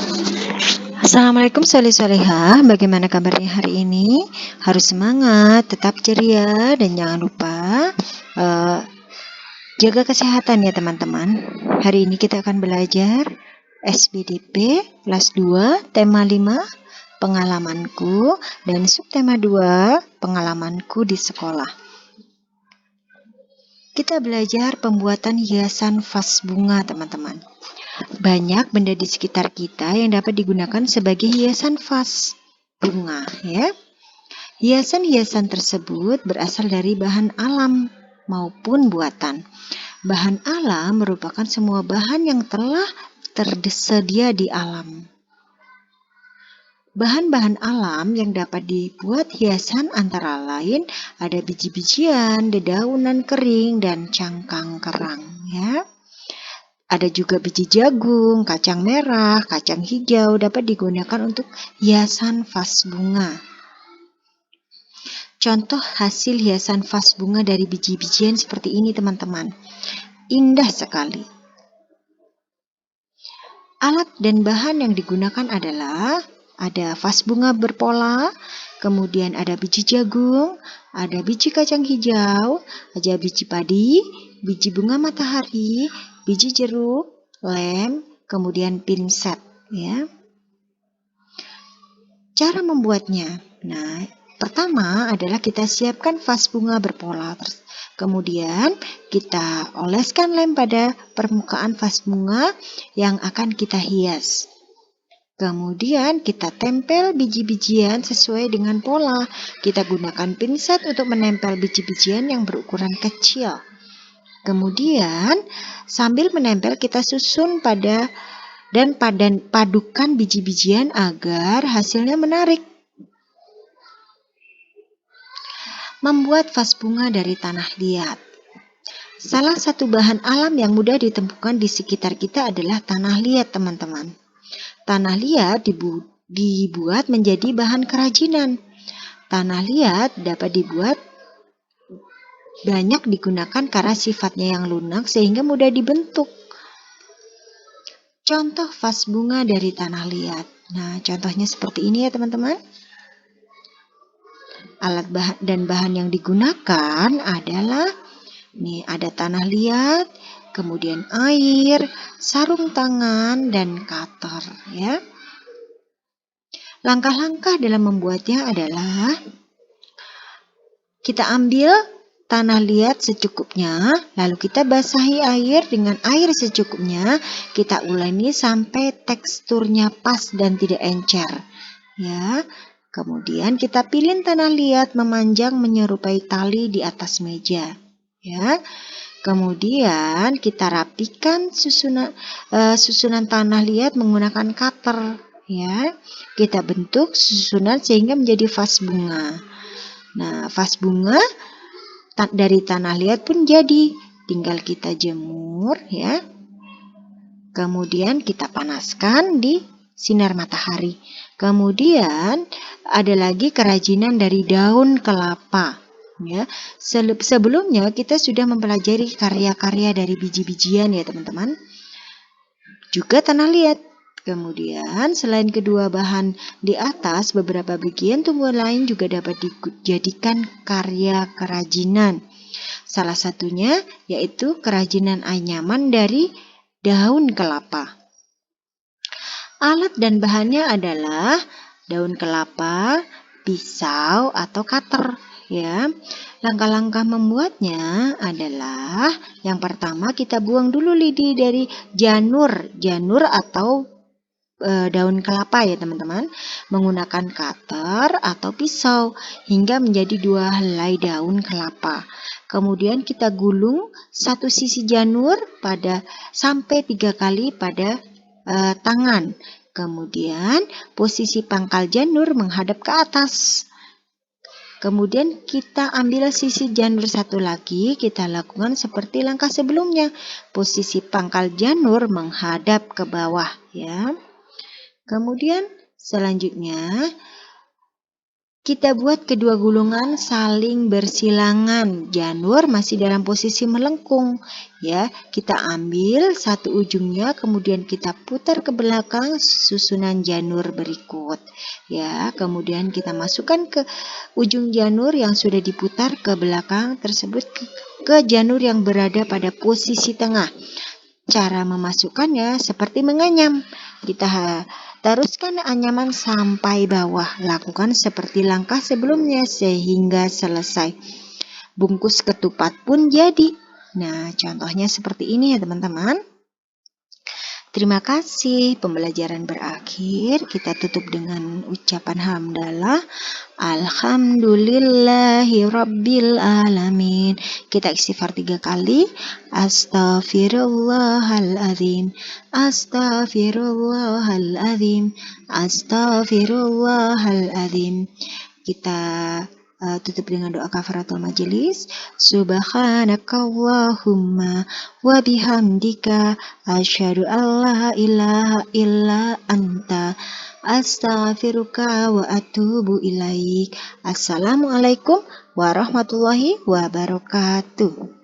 Assalamualaikum soleh-solehah, bagaimana kabarnya hari ini? Harus semangat, tetap ceria, dan jangan lupa eh, jaga kesehatan ya teman-teman. Hari ini kita akan belajar SBDP kelas 2, tema 5, pengalamanku, dan subtema 2, pengalamanku di sekolah. Kita belajar pembuatan hiasan vas bunga teman-teman. Banyak benda di sekitar kita yang dapat digunakan sebagai hiasan vas bunga ya. Hiasan-hiasan tersebut berasal dari bahan alam maupun buatan. Bahan alam merupakan semua bahan yang telah tersedia di alam. Bahan-bahan alam yang dapat dibuat hiasan antara lain ada biji-bijian, dedaunan kering, dan cangkang kerang ya. Ada juga biji jagung, kacang merah, kacang hijau dapat digunakan untuk hiasan vas bunga. Contoh hasil hiasan vas bunga dari biji-bijian seperti ini teman-teman. Indah sekali. Alat dan bahan yang digunakan adalah ada vas bunga berpola, kemudian ada biji jagung, ada biji kacang hijau, ada biji padi, biji bunga matahari, biji jeruk, lem, kemudian pinset ya. Cara membuatnya. Nah, pertama adalah kita siapkan vas bunga berpola. Kemudian kita oleskan lem pada permukaan vas bunga yang akan kita hias. Kemudian kita tempel biji-bijian sesuai dengan pola. Kita gunakan pinset untuk menempel biji-bijian yang berukuran kecil. Kemudian sambil menempel kita susun dan padukan biji-bijian agar hasilnya menarik. Membuat vas bunga dari tanah liat. Salah satu bahan alam yang mudah ditemukan di sekitar kita adalah tanah liat, teman-teman. Tanah liat dibuat menjadi bahan kerajinan. Tanah liat dapat dibuat banyak digunakan karena sifatnya yang lunak sehingga mudah dibentuk. Contoh vas bunga dari tanah liat. Nah, contohnya seperti ini ya teman-teman. Alat dan bahan yang digunakan adalah ada tanah liat, kemudian air, sarung tangan, dan cutter ya. Langkah-langkah dalam membuatnya adalah kita ambil tanah liat secukupnya, lalu kita basahi air dengan air secukupnya, kita uleni sampai teksturnya pas dan tidak encer ya. Kemudian kita pilih tanah liat memanjang menyerupai tali di atas meja ya. Kemudian kita rapikan susunan tanah liat menggunakan cutter ya. Kita bentuk susunan sehingga menjadi vas bunga. Nah, vas bunga dari tanah liat pun jadi, tinggal kita jemur ya. Kemudian kita panaskan di sinar matahari. Kemudian ada lagi kerajinan dari daun kelapa ya. Sebelumnya kita sudah mempelajari karya-karya dari biji-bijian ya teman-teman. Juga tanah liat. Kemudian selain kedua bahan di atas, beberapa bagian tumbuhan lain juga dapat dijadikan karya kerajinan. Salah satunya yaitu kerajinan anyaman dari daun kelapa. Alat dan bahannya adalah daun kelapa, pisau atau cutter ya. Langkah-langkah membuatnya adalah yang pertama kita buang dulu lidi dari janur atau daun kelapa ya teman-teman, menggunakan cutter atau pisau hingga menjadi 2 helai daun kelapa. Kemudian kita gulung satu sisi janur sampai 3 kali pada tangan. Kemudian posisi pangkal janur menghadap ke atas. Kemudian kita ambil sisi janur satu lagi, kita lakukan seperti langkah sebelumnya. Posisi pangkal janur menghadap ke bawah ya. Kemudian selanjutnya Kita buat kedua gulungan saling bersilangan. Janur masih dalam posisi melengkung. Ya, kita ambil satu ujungnya, kemudian kita putar ke belakang susunan janur berikut. Ya, kemudian kita masukkan ke ujung janur yang sudah diputar ke belakang tersebut ke janur yang berada pada posisi tengah. Cara memasukkannya seperti menganyam. Kita teruskan anyaman sampai bawah. Lakukan seperti langkah sebelumnya sehingga selesai. Bungkus ketupat pun jadi. Nah, contohnya seperti ini ya teman-teman. Terima kasih, pembelajaran berakhir. Kita tutup dengan ucapan hamdalah. Alhamdulillahi Rabbil Alamin. Kita istighfar 3 kali. Astaghfirullahaladzim. Astaghfirullahaladzim. Astaghfirullahaladzim. Kita tutup dengan doa kafaratul majelis. Subhanakallahumma wa bihamdika asyhadu alla ilaha illa anta astaghfiruka wa atubu ilaik. Assalamualaikum warahmatullahi wabarakatuh.